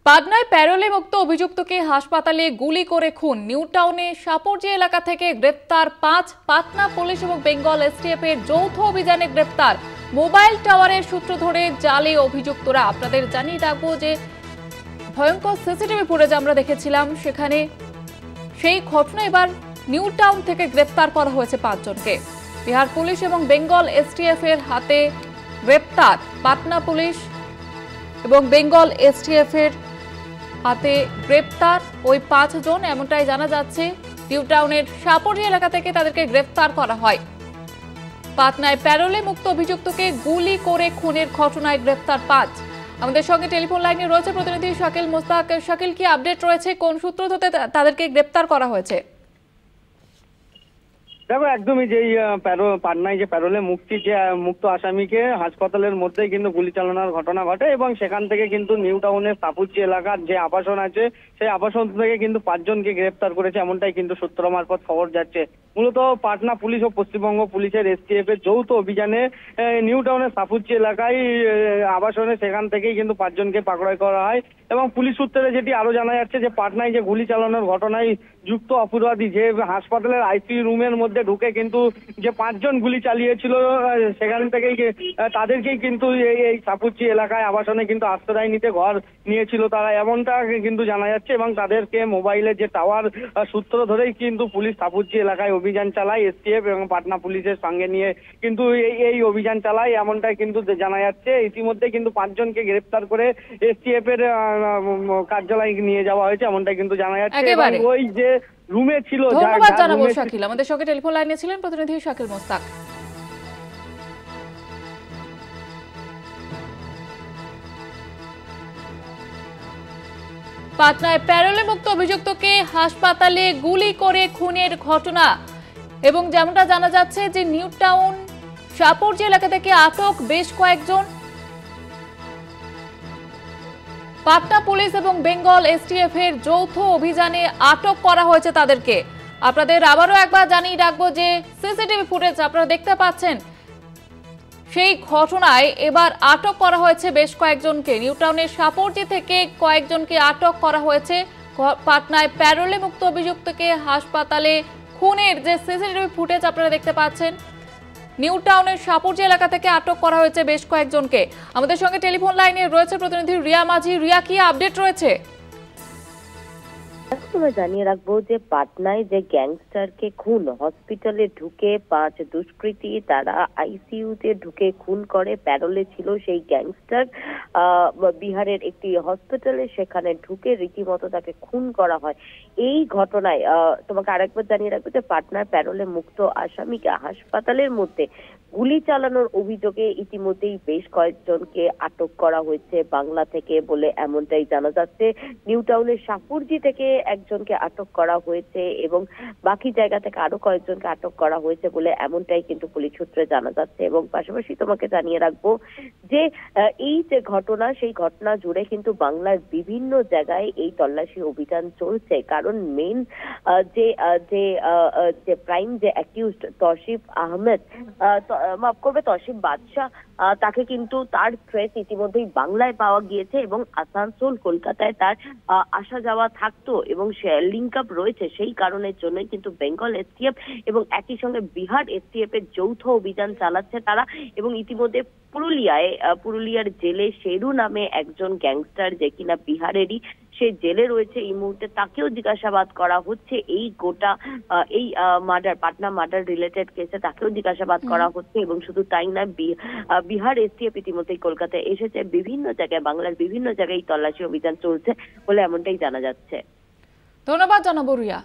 পাটনায় প্যারোলে মুক্ত অভিযুক্তকে হাসপাতালে গুলি করে খুন। নিউ টাউনে সাপরজি এলাকা থেকে গ্রেপ্তার 5। পাটনা পুলিশ এবং বেঙ্গল এসটিএফ এর যৌথ অভিযানে গ্রেপ্তার। মোবাইল টাওয়ারের সূত্র ধরে জালে অভিযুক্তরা। আপনাদের জানিয়ে রাখবো যে ভয়ঙ্কর সিসিটিভি ফুটেজ আমরা দেখেছিলাম, সেখানে সেই ঘটনা এবার নিউ টাউন থেকে গ্রেপ্তার করা হয়েছে 5 জনকে। বিহার পুলিশ এবং বেঙ্গল এসটিএফ এর হাতে গ্রেপ্তার। পাটনা পুলিশ এবং বেঙ্গল এসটিএফ এর হাতে গ্রেপ্তার ওই 5 জন, এমনটাই জানা যাচ্ছে। নিউ টাউনের সাপরজি এলাকা থেকে তাদেরকে গ্রেপ্তার করা হয়। পাটনায় প্যারোলে মুক্ত অভিযুক্তকে গুলি করে খুনের ঘটনায় গ্রেপ্তার 5। আমাদের সঙ্গে টেলিফোন লাইনে রয়েছে প্রতিনিধি শাকিল মোস্তাক। শাকিল, কি আপডেট রয়েছে? কোন সূত্র ধরে তাদেরকে গ্রেপ্তার করা হয়েছে? দেখো, একদমই যেই পাটনায় যে প্যারোলে মুক্ত আসামিকে হাসপাতালের মধ্যেই কিন্তু গুলি চালানোর ঘটনা ঘটে এবং সেখান থেকে কিন্তু নিউ টাউনের সাপুরজি এলাকার যে আবাসন আছে সেই আবাসন থেকে কিন্তু 5 জনকে গ্রেপ্তার করেছে, এমনটাই কিন্তু সূত্র মারফত খবর যাচ্ছে। মূলত পাটনা পুলিশ ও পশ্চিমবঙ্গ পুলিশের এসটিএফ এর যৌথ অভিযানে নিউ টাউনের সাপুরজি এলাকায় আবাসনে সেখান থেকেই কিন্তু 5 জনকে পাকড়াও করা হয় এবং পুলিশ সূত্রে যেটি আরো জানা যাচ্ছে যে পাটনায় যে গুলি চালানোর ঘটনায় যুক্ত অপরাধী যে হাসপাতালের আইসিইউ রুমের মধ্যে ঢুকে কিন্তু যে 5 জন গুলি চালিয়েছিল সেখান থেকেই তাদেরকেই কিন্তু এই সাপুরজি এলাকায় আবাসনে কিন্তু আশ্রয় নিতে ঘর নিয়েছিল তারা, এমনটা কিন্তু জানা যাচ্ছে। এবং তাদেরকে মোবাইলের যে টাওয়ার সূত্র ধরেই কিন্তু পুলিশ সাপুরজি এলাকায় অভিযান চালায়, এসটিএফ এবং পাটনা পুলিশের সঙ্গে নিয়ে কিন্তু এই অভিযান চালায়, এমনটাই কিন্তু জানা যাচ্ছে। ইতিমধ্যে কিন্তু 5 জনকে গ্রেপ্তার করে এসটিএফ এর কার্যালয়ে নিয়ে যাওয়া হয়েছে, এমনটাই কিন্তু জানা যাচ্ছে। ওই যে রুমে ছিল, ধন্যবাদ জানাবো শাকিল। আমাদের সঙ্গে টেলিফোন লাইনে ছিলেন প্রতিনিধি শাকিল মোস্তাক। পাটনায় প্যারোলে মুক্ত অভিযুক্তকে হাসপাতালে গুলি করে খুনের ঘটনা এবং যেমনটা জানা যাচ্ছে যে নিউ টাউন সাপরজি এলাকা থেকে আটক বেশ কয়েকজন। পাটনা পুলিশ এবং বেঙ্গল এসটিএফ এর যৌথ অভিযানে আটক করা হয়েছে তাদেরকে। আপনাদের আবারও একবার জানিয়ে রাখবো যে সিসিটিভি ফুটেজ আপনারা দেখতে পাচ্ছেন, সেই ঘটনায় এবার আটক করা হয়েছে বেশ কয়েকজনকে। নিউ টাউনের সাপরজি থেকে কয়েকজনকে আটক করা হয়েছে। পাটনায় প্যারোলে মুক্ত অভিযুক্তকে হাসপাতালে খুনের যে সিসিটিভি ফুটেজ আপনারা দেখতে পাচ্ছেন, নিউ টাউনের সাপরজি এলাকা থেকে আটক করা হয়েছে বেশ কয়েকজনকে। আমাদের সঙ্গে টেলিফোন লাইনে রয়েছে প্রতিনিধি রিয়া মাঝি। রিয়া, কি আপডেট রয়েছে? জানিয়ে রাখবো যে পাটনায় যে গ্যাংস্টারকে খুন, হসপিটালে ঢুকে 5 দুষ্কৃতী তারা আইসিইউতে ঢুকে খুন করে। প্যারোলে ছিল সেই গ্যাংস্টার, বিহারের একটি হসপিটালে সেখানে ঢুকে রীতিমতো তাকে খুন করা হয়। এই ঘটনায় তোমাকে আরেকবার জানিয়ে রাখবো যে পাটনার প্যারোলে মুক্ত আসামিকে হাসপাতালের মধ্যে গুলি চালানোর অভিযোগে ইতিমধ্যেই বেশ কয়েকজনকে আটক করা হয়েছে বাংলা থেকে বলে এমনটাই জানা যাচ্ছে। নিউ টাউনের সাপুরজি থেকে একজনকে আটক করা হয়েছে এবং বাকি জায়গা থেকে আরো কয়েকজনকে আটক করা হয়েছে বলে এমনটাই কিন্তু পুলিশ সূত্রে জানা যাচ্ছে। এবং পাশাপাশি তোমাকে জানিয়ে রাখবো যে এই যে ঘটনা, সেই ঘটনা জুড়ে কিন্তু বাংলার বিভিন্ন জায়গায় এই তল্লাশি অভিযান চলছে, কারণ মেইন যে প্রাইম যে অ্যাকিউজড তৌসিফ আহমেদ, মাফ করবে তৌসিফ বাদশাহ, তাকে কিন্তু তার ট্রেস ইতিমধ্যেই বাংলায় পাওয়া গিয়েছে এবং আসানসোল কলকাতায় তার আসা যাওয়া থাকতো এবং লিঙ্ক আপ রয়েছে। সেই কারণের জন্যই কিন্তু বেঙ্গল এসটিএফ এবং একই সঙ্গে বিহার এসটিএফ এর যৌথ অভিযান চালাচ্ছে তারা। এবং ইতিমধ্যে পুরুলিয়ার জেলে শেরু নামে একজন গ্যাংস্টার, যে কিনা বিহারেরই, সে জেলে রয়েছে এই মুহূর্তে, তাকেও জিজ্ঞাসাবাদ করা হচ্ছে এই গোটা এই মার্ডার, পাটনা মার্ডার রিলেটেড কেসে তাকেও জিজ্ঞাসাবাদ করা হচ্ছে। এবং শুধু তাই না, বিহার এসটিএফ ইতিমধ্যেই কলকাতায় এসেছে, বিভিন্ন জায়গায়, বাংলার বিভিন্ন জায়গায় তল্লাশি অভিযান চলছে বলে এমনটাই জানা যাচ্ছে। ধন্যবাদ জানাবো রিয়া।